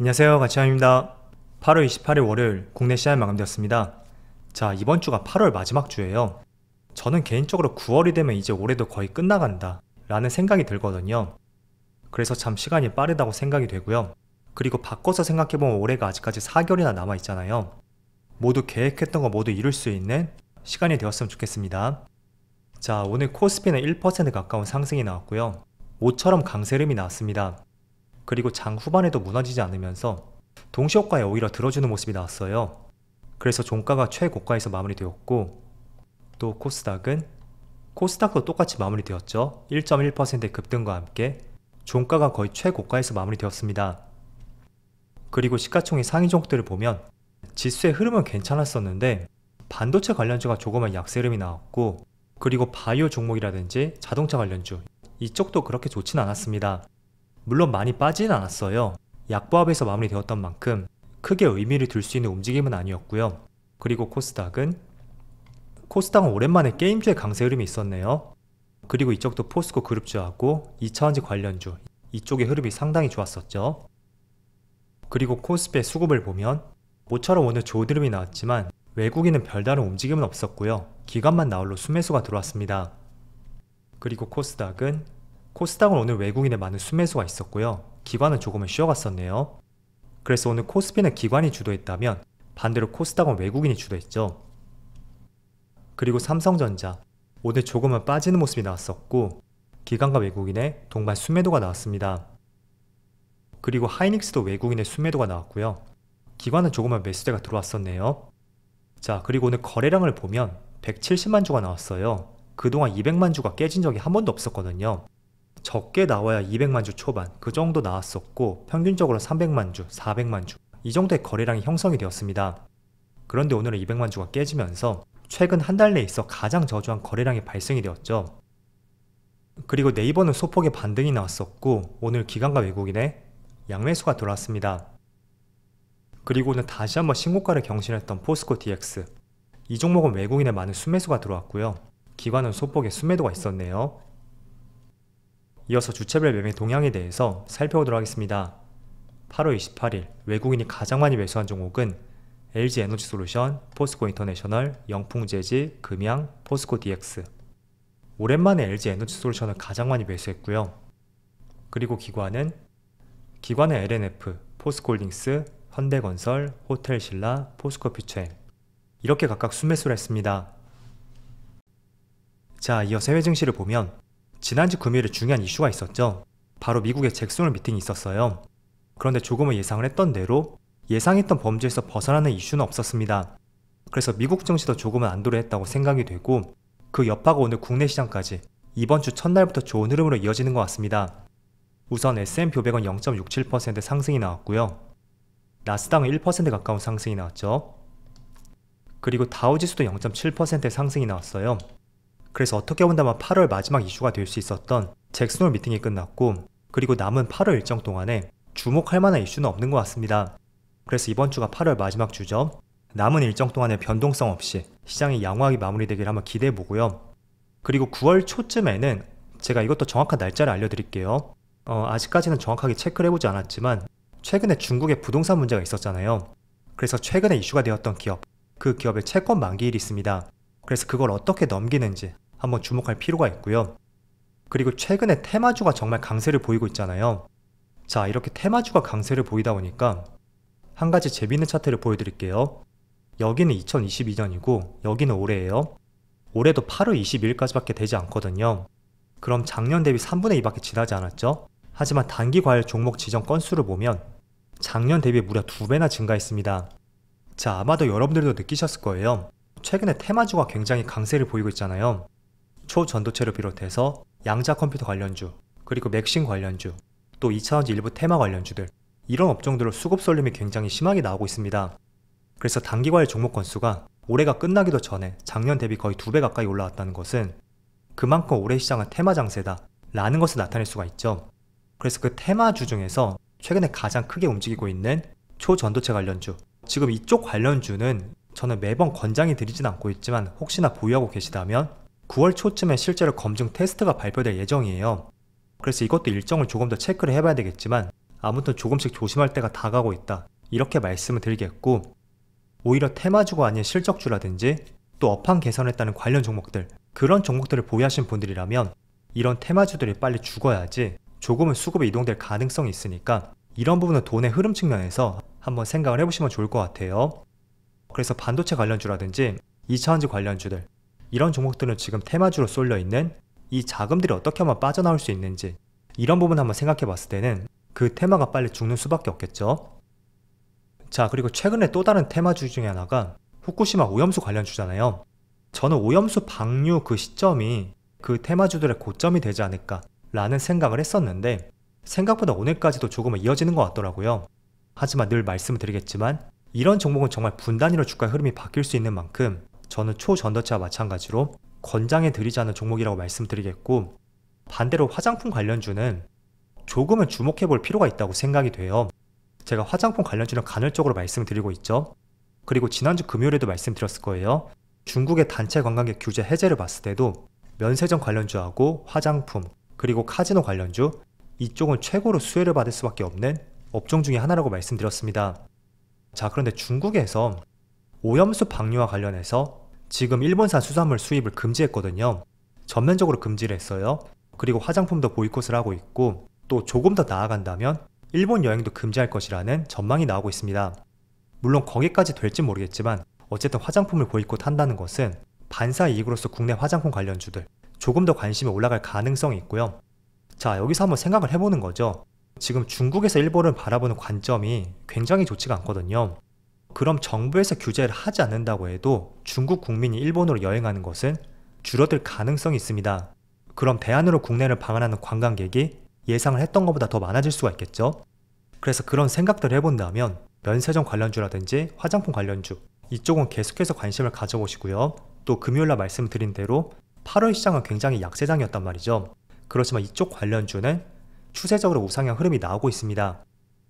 안녕하세요, 가치환입니다. 8월 28일 월요일 국내 시장이 마감되었습니다. 자, 이번 주가 8월 마지막 주예요. 저는 개인적으로 9월이 되면 이제 올해도 거의 끝나간다 라는 생각이 들거든요. 그래서 참 시간이 빠르다고 생각이 되고요. 그리고 바꿔서 생각해보면 올해가 아직까지 4개월이나 남아있잖아요. 모두 계획했던 거 모두 이룰 수 있는 시간이 되었으면 좋겠습니다. 자, 오늘 코스피는 1% 가까운 상승이 나왔고요. 모처럼 강세 흐름이 나왔습니다. 그리고 장 후반에도 무너지지 않으면서 동시효과에 오히려 들어주는 모습이 나왔어요. 그래서 종가가 최고가에서 마무리되었고, 또 코스닥도 똑같이 마무리되었죠. 1.1%의 급등과 함께 종가가 거의 최고가에서 마무리되었습니다. 그리고 시가총액 상위 종목들을 보면 지수의 흐름은 괜찮았었는데 반도체 관련주가 조금은 약세 흐름이 나왔고, 그리고 바이오 종목이라든지 자동차 관련주 이쪽도 그렇게 좋진 않았습니다. 물론 많이 빠지진 않았어요. 약보합에서 마무리되었던 만큼 크게 의미를 둘 수 있는 움직임은 아니었고요. 그리고 코스닥은 오랜만에 게임주의 강세 흐름이 있었네요. 그리고 이쪽도 포스코 그룹주하고 2차전지 관련주 이쪽의 흐름이 상당히 좋았었죠. 그리고 코스피의 수급을 보면 모처럼 오늘 좋은 흐름이 나왔지만 외국인은 별다른 움직임은 없었고요. 기관만 나홀로 순매수가 들어왔습니다. 그리고 코스닥은 오늘 외국인의 많은 순매수가 있었고요. 기관은 조금은 쉬어갔었네요. 그래서 오늘 코스피는 기관이 주도했다면 반대로 코스닥은 외국인이 주도했죠. 그리고 삼성전자 오늘 조금은 빠지는 모습이 나왔었고, 기관과 외국인의 동반 순매도가 나왔습니다. 그리고 하이닉스도 외국인의 순매도가 나왔고요. 기관은 조금은 매수대가 들어왔었네요. 자, 그리고 오늘 거래량을 보면 170만 주가 나왔어요. 그동안 200만 주가 깨진 적이 한 번도 없었거든요. 적게 나와야 200만 주 초반 그 정도 나왔었고, 평균적으로 300만 주, 400만 주 이 정도의 거래량이 형성이 되었습니다. 그런데 오늘은 200만 주가 깨지면서 최근 한 달 내에 있어 가장 저조한 거래량이 발생이 되었죠. 그리고 네이버는 소폭의 반등이 나왔었고, 오늘 기관과 외국인의 양매수가 들어왔습니다. 그리고 오늘 다시 한번 신고가를 경신했던 포스코 DX 이 종목은 외국인의 많은 순매수가 들어왔고요. 기관은 소폭의 순매도가 있었네요. 이어서 주체별 매매 동향에 대해서 살펴보도록 하겠습니다. 8월 28일 외국인이 가장 많이 매수한 종목은 LG에너지솔루션, 포스코 인터내셔널, 영풍재지, 금양, 포스코 DX. 오랜만에 LG에너지솔루션을 가장 많이 매수했고요. 그리고 기관은 LNF, 포스코홀딩스, 현대건설, 호텔신라, 포스코퓨처엠 이렇게 각각 순매수를 했습니다. 자, 이어서 해외 증시를 보면 지난주 금요일에 중요한 이슈가 있었죠. 바로 미국의 잭슨홀 미팅이 있었어요. 그런데 조금은 예상을 했던 대로 예상했던 범주에서 벗어나는 이슈는 없었습니다. 그래서 미국 증시도 조금은 안도래했다고 생각이 되고, 그 여파가 오늘 국내 시장까지 이번 주 첫날부터 좋은 흐름으로 이어지는 것 같습니다. 우선 S&P 500은 0.67% 상승이 나왔고요. 나스닥은 1% 가까운 상승이 나왔죠. 그리고 다우지수도 0.7%의 상승이 나왔어요. 그래서 어떻게 본다면 8월 마지막 이슈가 될 수 있었던 잭슨홀 미팅이 끝났고, 그리고 남은 8월 일정 동안에 주목할 만한 이슈는 없는 것 같습니다. 그래서 이번 주가 8월 마지막 주죠. 남은 일정 동안에 변동성 없이 시장이 양호하게 마무리되기를 한번 기대해 보고요. 그리고 9월 초쯤에는 제가 이것도 정확한 날짜를 알려드릴게요. 아직까지는 정확하게 체크를 해보지 않았지만 최근에 중국에 부동산 문제가 있었잖아요. 그래서 최근에 이슈가 되었던 기업, 그 기업의 채권 만기일이 있습니다. 그래서 그걸 어떻게 넘기는지 한번 주목할 필요가 있고요. 그리고 최근에 테마주가 정말 강세를 보이고 있잖아요. 자, 이렇게 테마주가 강세를 보이다 보니까 한 가지 재미있는 차트를 보여드릴게요. 여기는 2022년이고 여기는 올해예요. 올해도 8월 22일까지밖에 되지 않거든요. 그럼 작년 대비 3분의 2밖에 지나지 않았죠? 하지만 단기 과열 종목 지정 건수를 보면 작년 대비 무려 2배나 증가했습니다. 자, 아마도 여러분들도 느끼셨을 거예요. 최근에 테마주가 굉장히 강세를 보이고 있잖아요. 초전도체를 비롯해서 양자 컴퓨터 관련주, 그리고 맥신 관련주, 또 2차전지 일부 테마 관련주들, 이런 업종들로 수급 쏠림이 굉장히 심하게 나오고 있습니다. 그래서 단기 과열 종목 건수가 올해가 끝나기도 전에 작년 대비 거의 2배 가까이 올라왔다는 것은 그만큼 올해 시장은 테마 장세다 라는 것을 나타낼 수가 있죠. 그래서 그 테마주 중에서 최근에 가장 크게 움직이고 있는 초전도체 관련주, 지금 이쪽 관련주는 저는 매번 권장해 드리진 않고 있지만 혹시나 보유하고 계시다면 9월 초쯤에 실제로 검증 테스트가 발표될 예정이에요. 그래서 이것도 일정을 조금 더 체크를 해봐야 되겠지만 아무튼 조금씩 조심할 때가 다가오고 있다, 이렇게 말씀을 드리겠고, 오히려 테마주가 아닌 실적주라든지 또 업황 개선했다는 관련 종목들, 그런 종목들을 보유하신 분들이라면 이런 테마주들이 빨리 죽어야지 조금은 수급이 이동될 가능성이 있으니까 이런 부분은 돈의 흐름 측면에서 한번 생각을 해보시면 좋을 것 같아요. 그래서 반도체 관련주라든지 2차전지 관련주들, 이런 종목들은 지금 테마주로 쏠려있는 이 자금들이 어떻게 하면 빠져나올 수 있는지, 이런 부분 한번 생각해 봤을 때는 그 테마가 빨리 죽는 수밖에 없겠죠. 자, 그리고 최근에 또 다른 테마주 중에 하나가 후쿠시마 오염수 관련주잖아요. 저는 오염수 방류 그 시점이 그 테마주들의 고점이 되지 않을까 라는 생각을 했었는데, 생각보다 오늘까지도 조금은 이어지는 것 같더라고요. 하지만 늘 말씀을 드리겠지만 이런 종목은 정말 분단위로 주가 흐름이 바뀔 수 있는 만큼 저는 초전도체와 마찬가지로 권장해 드리지 않은 종목이라고 말씀드리겠고, 반대로 화장품 관련주는 조금은 주목해 볼 필요가 있다고 생각이 돼요. 제가 화장품 관련주는 간헐적으로 말씀드리고 있죠. 그리고 지난주 금요일에도 말씀드렸을 거예요. 중국의 단체 관광객 규제 해제를 봤을 때도 면세점 관련주하고 화장품, 그리고 카지노 관련주, 이쪽은 최고로 수혜를 받을 수밖에 없는 업종 중에 하나라고 말씀드렸습니다. 자, 그런데 중국에서 오염수 방류와 관련해서 지금 일본산 수산물 수입을 금지했거든요. 전면적으로 금지를 했어요. 그리고 화장품도 보이콧을 하고 있고, 또 조금 더 나아간다면 일본 여행도 금지할 것이라는 전망이 나오고 있습니다. 물론 거기까지 될지 모르겠지만 어쨌든 화장품을 보이콧한다는 것은 반사 이익으로서 국내 화장품 관련주들 조금 더 관심이 올라갈 가능성이 있고요. 자, 여기서 한번 생각을 해보는 거죠. 지금 중국에서 일본을 바라보는 관점이 굉장히 좋지가 않거든요. 그럼 정부에서 규제를 하지 않는다고 해도 중국 국민이 일본으로 여행하는 것은 줄어들 가능성이 있습니다. 그럼 대안으로 국내를 방문하는 관광객이 예상을 했던 것보다 더 많아질 수가 있겠죠. 그래서 그런 생각들을 해본다면 면세점 관련주라든지 화장품 관련주, 이쪽은 계속해서 관심을 가져보시고요. 또 금요일날 말씀드린 대로 8월 시장은 굉장히 약세장이었단 말이죠. 그렇지만 이쪽 관련주는 추세적으로 우상향 흐름이 나오고 있습니다.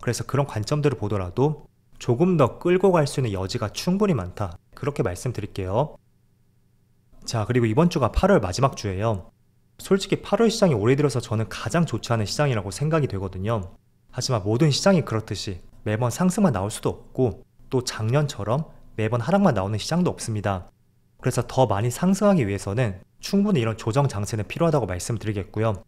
그래서 그런 관점들을 보더라도 조금 더 끌고 갈 수 있는 여지가 충분히 많다, 그렇게 말씀드릴게요. 자, 그리고 이번 주가 8월 마지막 주예요. 솔직히 8월 시장이 올해 들어서 저는 가장 좋지 않은 시장이라고 생각이 되거든요. 하지만 모든 시장이 그렇듯이 매번 상승만 나올 수도 없고, 또 작년처럼 매번 하락만 나오는 시장도 없습니다. 그래서 더 많이 상승하기 위해서는 충분히 이런 조정 장세는 필요하다고 말씀드리겠고요.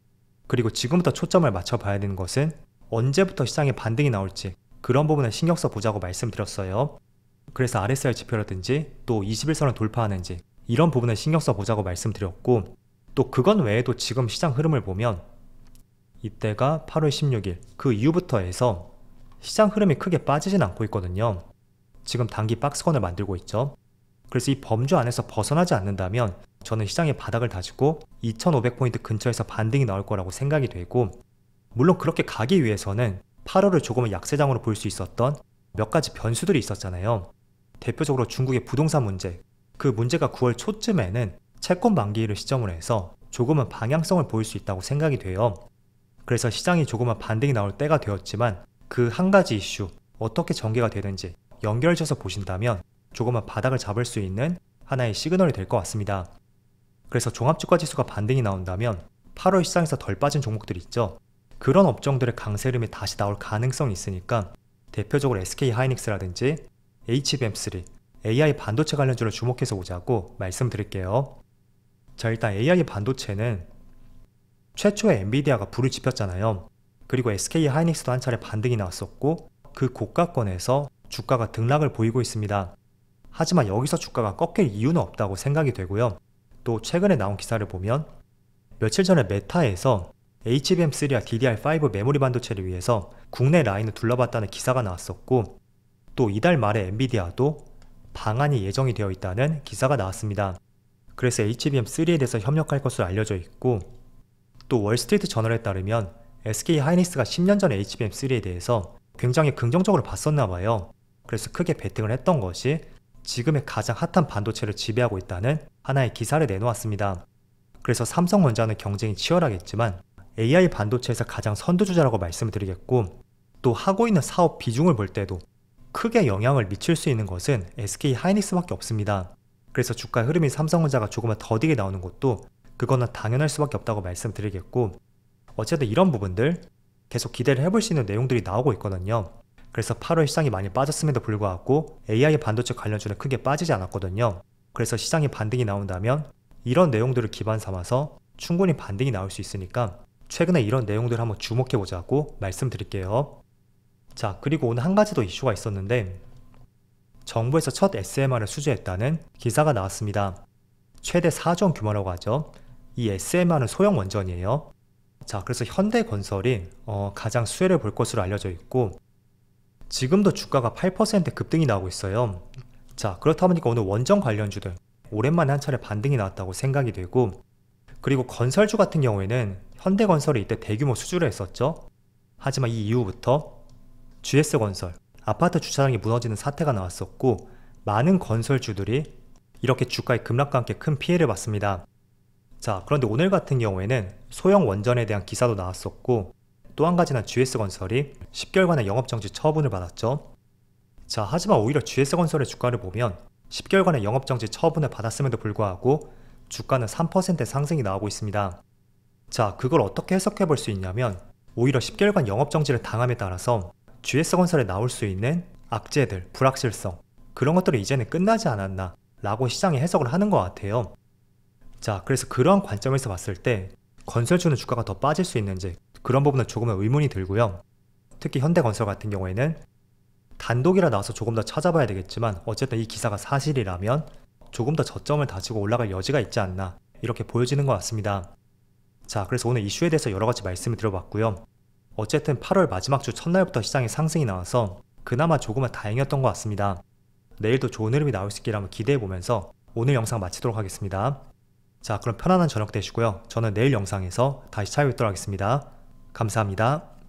그리고 지금부터 초점을 맞춰봐야 되는 것은 언제부터 시장에 반등이 나올지, 그런 부분을 신경 써보자고 말씀드렸어요. 그래서 RSI 지표라든지 또 21선을 돌파하는지, 이런 부분을 신경 써보자고 말씀드렸고, 또 그건 외에도 지금 시장 흐름을 보면 이때가 8월 16일, 그 이후부터 해서 시장 흐름이 크게 빠지진 않고 있거든요. 지금 단기 박스권을 만들고 있죠. 그래서 이 범주 안에서 벗어나지 않는다면 저는 시장의 바닥을 다지고 2500포인트 근처에서 반등이 나올 거라고 생각이 되고, 물론 그렇게 가기 위해서는 8월을 조금은 약세장으로 볼 수 있었던 몇 가지 변수들이 있었잖아요. 대표적으로 중국의 부동산 문제, 그 문제가 9월 초쯤에는 채권 만기일을 시점으로 해서 조금은 방향성을 보일 수 있다고 생각이 돼요. 그래서 시장이 조금은 반등이 나올 때가 되었지만 그 한 가지 이슈 어떻게 전개가 되는지 연결져서 보신다면 조금은 바닥을 잡을 수 있는 하나의 시그널이 될 것 같습니다. 그래서 종합주가지수가 반등이 나온다면 8월 시장에서 덜 빠진 종목들이 있죠. 그런 업종들의 강세 흐름이 다시 나올 가능성이 있으니까 대표적으로 SK하이닉스라든지 HBM3, AI 반도체 관련주를 주목해서 보자고 말씀드릴게요. 자, 일단 AI 반도체는 최초에 엔비디아가 불을 지폈잖아요. 그리고 SK하이닉스도 한 차례 반등이 나왔었고, 그 고가권에서 주가가 등락을 보이고 있습니다. 하지만 여기서 주가가 꺾일 이유는 없다고 생각이 되고요. 또 최근에 나온 기사를 보면 며칠 전에 메타에서 HBM3와 DDR5 메모리 반도체를 위해서 국내 라인을 둘러봤다는 기사가 나왔었고, 또 이달 말에 엔비디아도 방안이 예정이 되어 있다는 기사가 나왔습니다. 그래서 HBM3에 대해서 협력할 것으로 알려져 있고, 또 월스트리트 저널에 따르면 SK하이닉스가 10년 전에 HBM3에 대해서 굉장히 긍정적으로 봤었나 봐요. 그래서 크게 베팅을 했던 것이 지금의 가장 핫한 반도체를 지배하고 있다는 하나의 기사를 내놓았습니다. 그래서 삼성전자는 경쟁이 치열하겠지만 AI 반도체에서 가장 선두주자라고 말씀을 드리겠고, 또 하고 있는 사업 비중을 볼 때도 크게 영향을 미칠 수 있는 것은 SK하이닉스밖에 없습니다. 그래서 주가 흐름이 삼성전자가 조금은 더디게 나오는 것도 그거는 당연할 수밖에 없다고 말씀드리겠고, 어쨌든 이런 부분들, 계속 기대를 해볼 수 있는 내용들이 나오고 있거든요. 그래서 8월 시장이 많이 빠졌음에도 불구하고 AI 반도체 관련주는 크게 빠지지 않았거든요. 그래서 시장이 반등이 나온다면 이런 내용들을 기반 삼아서 충분히 반등이 나올 수 있으니까 최근에 이런 내용들을 한번 주목해 보자고 말씀드릴게요. 자, 그리고 오늘 한 가지 더 이슈가 있었는데 정부에서 첫 SMR을 수주했다는 기사가 나왔습니다. 최대 4조 원 규모라고 하죠. 이 SMR은 소형 원전이에요. 자, 그래서 현대건설이 가장 수혜를 볼 것으로 알려져 있고 지금도 주가가 8% 급등이 나오고 있어요. 자, 그렇다 보니까 오늘 원전 관련주들 오랜만에 한 차례 반등이 나왔다고 생각이 되고, 그리고 건설주 같은 경우에는 현대건설이 이때 대규모 수주를 했었죠. 하지만 이 이후부터 GS건설, 아파트 주차장이 무너지는 사태가 나왔었고 많은 건설주들이 이렇게 주가의 급락과 함께 큰 피해를 봤습니다. 자, 그런데 오늘 같은 경우에는 소형 원전에 대한 기사도 나왔었고 또 한 가지는 GS건설이 10개월간의 영업정지 처분을 받았죠. 자, 하지만 오히려 GS건설의 주가를 보면 10개월간의 영업정지 처분을 받았음에도 불구하고 주가는 3% 상승이 나오고 있습니다. 자, 그걸 어떻게 해석해 볼 수 있냐면 오히려 10개월간 영업정지를 당함에 따라서 GS건설에 나올 수 있는 악재들, 불확실성 그런 것들이 이제는 끝나지 않았나 라고 시장이 해석을 하는 것 같아요. 자, 그래서 그러한 관점에서 봤을 때 건설주는 주가가 더 빠질 수 있는지 그런 부분은 조금은 의문이 들고요. 특히 현대건설 같은 경우에는 단독이라 나와서 조금 더 찾아봐야 되겠지만 어쨌든 이 기사가 사실이라면 조금 더 저점을 다지고 올라갈 여지가 있지 않나 이렇게 보여지는 것 같습니다. 자, 그래서 오늘 이슈에 대해서 여러 가지 말씀을 드려봤고요. 어쨌든 8월 마지막 주 첫날부터 시장에 상승이 나와서 그나마 조금은 다행이었던 것 같습니다. 내일도 좋은 흐름이 나올 수 있기를 한번 기대해보면서 오늘 영상 마치도록 하겠습니다. 자, 그럼 편안한 저녁 되시고요. 저는 내일 영상에서 다시 찾아뵙도록 하겠습니다. 감사합니다.